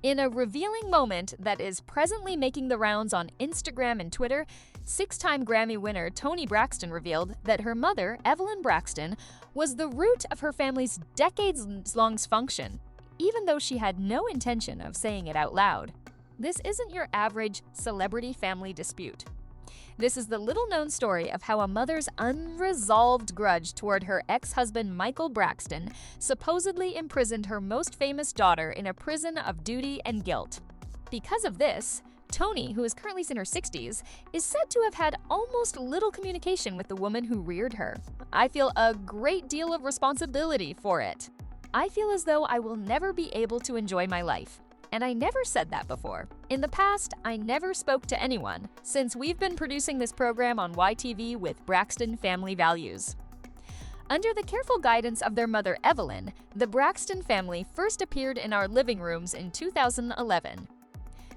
In a revealing moment that is presently making the rounds on Instagram and Twitter, six-time Grammy winner Toni Braxton revealed that her mother, Evelyn Braxton, was the root of her family's decades-long dysfunction, even though she had no intention of saying it out loud. This isn't your average celebrity family dispute. This is the little-known story of how a mother's unresolved grudge toward her ex-husband Michael Braxton supposedly imprisoned her most famous daughter in a prison of duty and guilt. Because of this, Toni, who is currently in her 60s, is said to have had almost little communication with the woman who reared her. I feel a great deal of responsibility for it. I feel as though I will never be able to enjoy my life. And I never said that before. In the past, I never spoke to anyone, since we've been producing this program on YTV with Braxton family values. Under the careful guidance of their mother Evelyn, the Braxton family first appeared in our living rooms in 2011.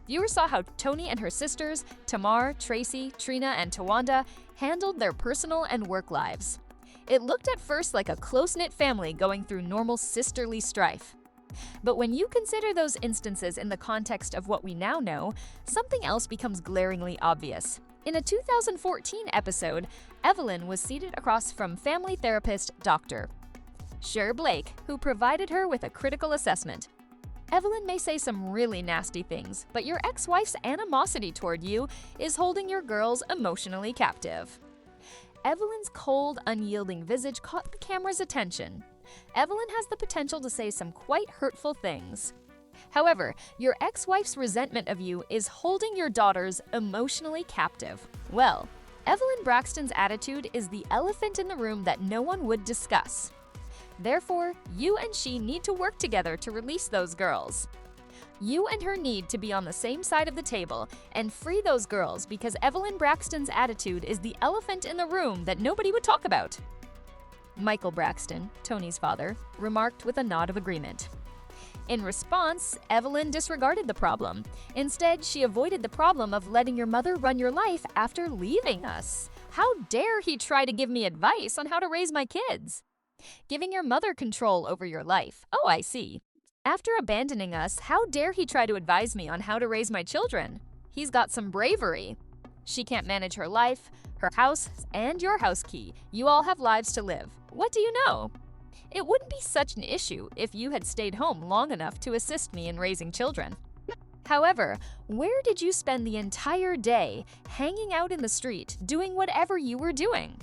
Viewers saw how Toni and her sisters, Tamar, Tracy, Trina, and Tawanda, handled their personal and work lives. It looked at first like a close-knit family going through normal sisterly strife. But when you consider those instances in the context of what we now know, something else becomes glaringly obvious. In a 2014 episode, Evelyn was seated across from family therapist Dr. Cher Blake, who provided her with a critical assessment. Evelyn may say some really nasty things, but your ex-wife's animosity toward you is holding your girls emotionally captive. Evelyn's cold, unyielding visage caught the camera's attention. Evelyn has the potential to say some quite hurtful things. However, your ex-wife's resentment of you is holding your daughters emotionally captive. Well, Evelyn Braxton's attitude is the elephant in the room that no one would discuss. Therefore, you and she need to work together to release those girls. You and her need to be on the same side of the table and free those girls because Evelyn Braxton's attitude is the elephant in the room that nobody would talk about. Michael Braxton, Toni's father, remarked with a nod of agreement. In response, Evelyn disregarded the problem. Instead, she avoided the problem of letting your mother run your life after leaving us. How dare he try to give me advice on how to raise my kids? Giving your mother control over your life. Oh, I see. After abandoning us, how dare he try to advise me on how to raise my children? He's got some bravery. She can't manage her life, her house, and your house key. You all have lives to live. What do you know? It wouldn't be such an issue if you had stayed home long enough to assist me in raising children. However, where did you spend the entire day hanging out in the street, doing whatever you were doing?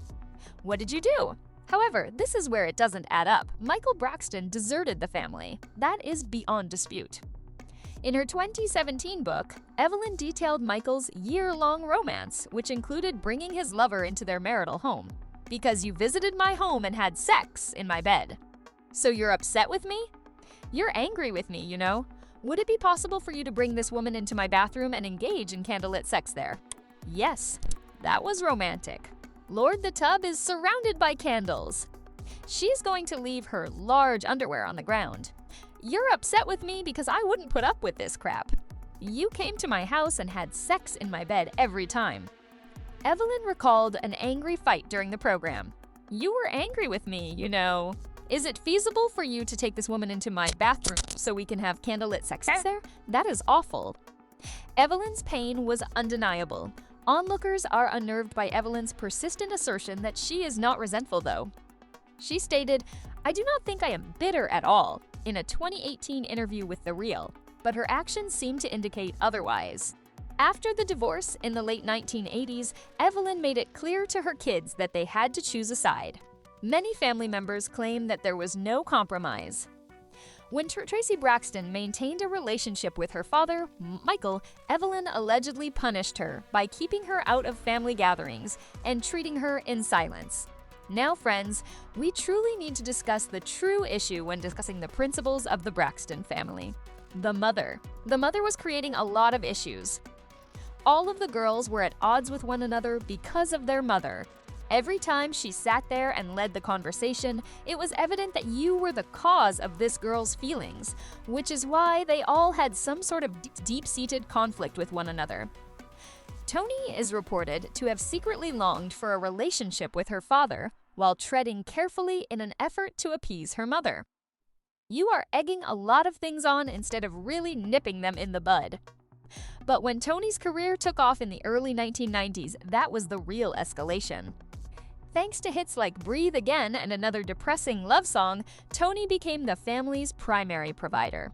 What did you do? However, this is where it doesn't add up. Michael Braxton deserted the family. That is beyond dispute. In her 2017 book, Evelyn detailed Michael's year-long romance, which included bringing his lover into their marital home. Because you visited my home and had sex in my bed. So you're upset with me? You're angry with me, you know. Would it be possible for you to bring this woman into my bathroom and engage in candlelit sex there? Yes, that was romantic. Lord the Tub is surrounded by candles. She's going to leave her large underwear on the ground. You're upset with me because I wouldn't put up with this crap. You came to my house and had sex in my bed every time. Evelyn recalled an angry fight during the program. You were angry with me, you know. Is it feasible for you to take this woman into my bathroom so we can have candlelit sex there? That is awful. Evelyn's pain was undeniable. Onlookers are unnerved by Evelyn's persistent assertion that she is not resentful, though. She stated, "I do not think I am bitter at all," in a 2018 interview with The Real, but her actions seem to indicate otherwise. After the divorce in the late 1980s, Evelyn made it clear to her kids that they had to choose a side. Many family members claim that there was no compromise. When Tracy Braxton maintained a relationship with her father, Michael, Evelyn allegedly punished her by keeping her out of family gatherings and treating her in silence. Now, friends, we truly need to discuss the true issue when discussing the principles of the Braxton family. The mother. The mother was creating a lot of issues. All of the girls were at odds with one another because of their mother. Every time she sat there and led the conversation, it was evident that you were the cause of this girl's feelings, which is why they all had some sort of deep-seated conflict with one another. Toni is reported to have secretly longed for a relationship with her father while treading carefully in an effort to appease her mother. You are egging a lot of things on instead of really nipping them in the bud. But when Toni's career took off in the early 1990s, that was the real escalation. Thanks to hits like Breathe Again and another depressing love song, Toni became the family's primary provider.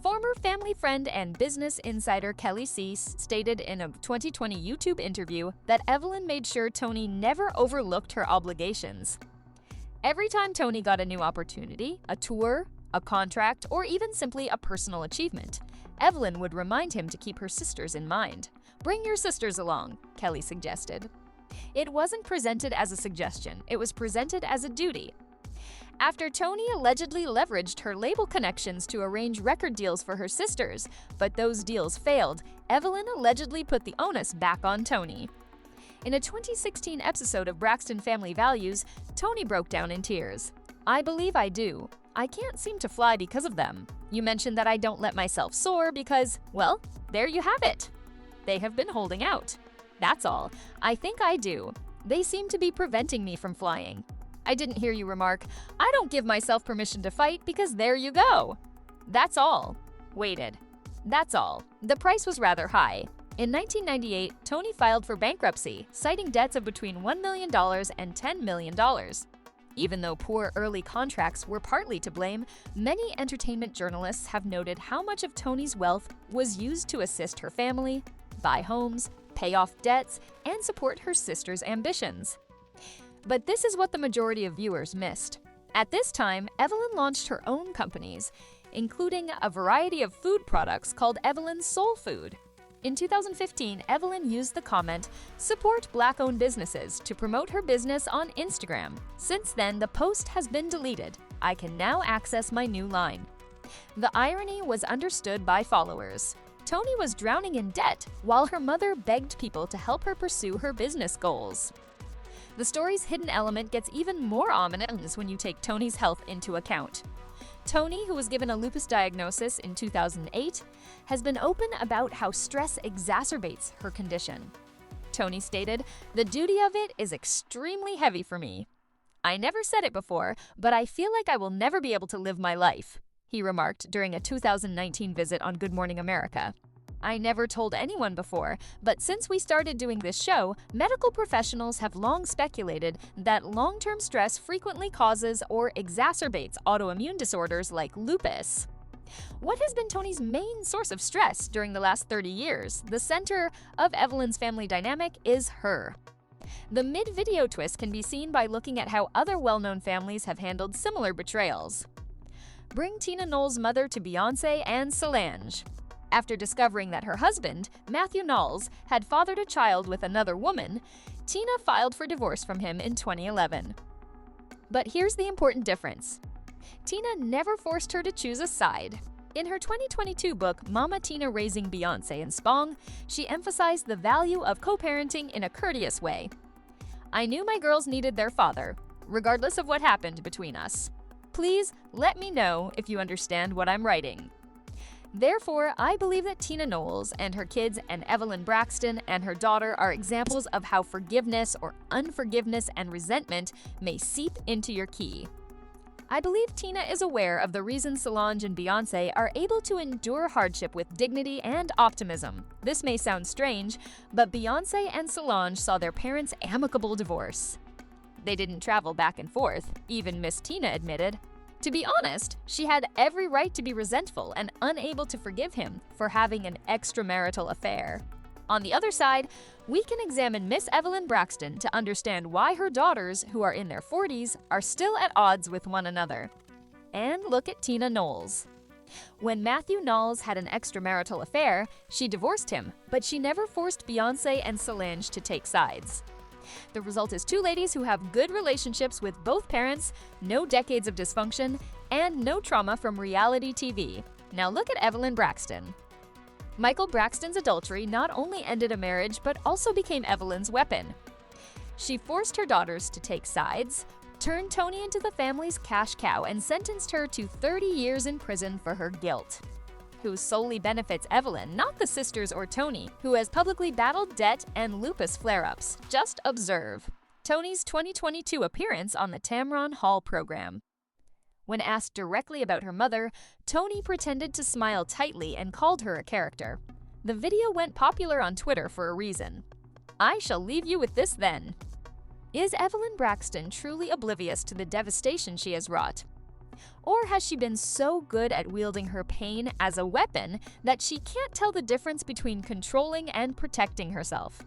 Former family friend and business insider Kelly Cease stated in a 2020 YouTube interview that Evelyn made sure Toni never overlooked her obligations. Every time Toni got a new opportunity, a tour, a contract, or even simply a personal achievement, Evelyn would remind him to keep her sisters in mind. "Bring your sisters along," Kelly suggested. It wasn't presented as a suggestion, it was presented as a duty. After Toni allegedly leveraged her label connections to arrange record deals for her sisters, but those deals failed, Evelyn allegedly put the onus back on Toni. In a 2016 episode of Braxton Family Values, Toni broke down in tears. "I believe I do. I can't seem to fly because of them. You mentioned that I don't let myself soar because, well, there you have it. They have been holding out. That's all. I think I do. They seem to be preventing me from flying. I didn't hear you remark, I don't give myself permission to fight because there you go. That's all. Waited. That's all. The price was rather high. In 1998, Toni filed for bankruptcy, citing debts of between $1 million and $10 million. Even though poor early contracts were partly to blame, many entertainment journalists have noted how much of Toni's wealth was used to assist her family, buy homes, pay off debts, and support her sister's ambitions. But this is what the majority of viewers missed. At this time, Evelyn launched her own companies, including a variety of food products called Evelyn's Soul Food. In 2015, Evelyn used the comment, "Support Black-owned businesses," to promote her business on Instagram. Since then, the post has been deleted. I can now access my new line. The irony was understood by followers. Toni was drowning in debt while her mother begged people to help her pursue her business goals. The story's hidden element gets even more ominous when you take Toni's health into account. Toni, who was given a lupus diagnosis in 2008, has been open about how stress exacerbates her condition. Toni stated, "The duty of it is extremely heavy for me. I never said it before, but I feel like I will never be able to live my life," he remarked during a 2019 visit on Good Morning America. "I never told anyone before, but since we started doing this show, medical professionals have long speculated that long-term stress frequently causes or exacerbates autoimmune disorders like lupus." What has been Toni's main source of stress during the last 30 years? The center of Evelyn's family dynamic is her. The mid-video twist can be seen by looking at how other well-known families have handled similar betrayals. Bring Tina Knowles' mother to Beyoncé and Solange. After discovering that her husband, Matthew Knowles, had fathered a child with another woman, Tina filed for divorce from him in 2011. But here's the important difference. Tina never forced her to choose a side. In her 2022 book, Mama Tina Raising Beyoncé and Spong, she emphasized the value of co-parenting in a courteous way. "I knew my girls needed their father, regardless of what happened between us. Please let me know if you understand what I'm writing." Therefore, I believe that Tina Knowles and her kids and Evelyn Braxton and her daughter are examples of how forgiveness or unforgiveness and resentment may seep into your key. I believe Tina is aware of the reason Solange and Beyoncé are able to endure hardship with dignity and optimism. This may sound strange, but Beyoncé and Solange saw their parents' amicable divorce. They didn't travel back and forth, even Miss Tina admitted. To be honest, she had every right to be resentful and unable to forgive him for having an extramarital affair. On the other side, we can examine Miss Evelyn Braxton to understand why her daughters, who are in their 40s, are still at odds with one another. And look at Tina Knowles. When Matthew Knowles had an extramarital affair, she divorced him, but she never forced Beyoncé and Solange to take sides. The result is two ladies who have good relationships with both parents, no decades of dysfunction, and no trauma from reality TV. Now look at Evelyn Braxton. Michael Braxton's adultery not only ended a marriage, but also became Evelyn's weapon. She forced her daughters to take sides, turned Toni into the family's cash cow, and sentenced her to 30 years in prison for her guilt. Who solely benefits Evelyn, not the sisters or Toni, who has publicly battled debt and lupus flare-ups. Just observe. Toni's 2022 appearance on the Tamron Hall program. When asked directly about her mother, Toni pretended to smile tightly and called her a character. The video went popular on Twitter for a reason. I shall leave you with this then. Is Evelyn Braxton truly oblivious to the devastation she has wrought? Or has she been so good at wielding her pain as a weapon that she can't tell the difference between controlling and protecting herself?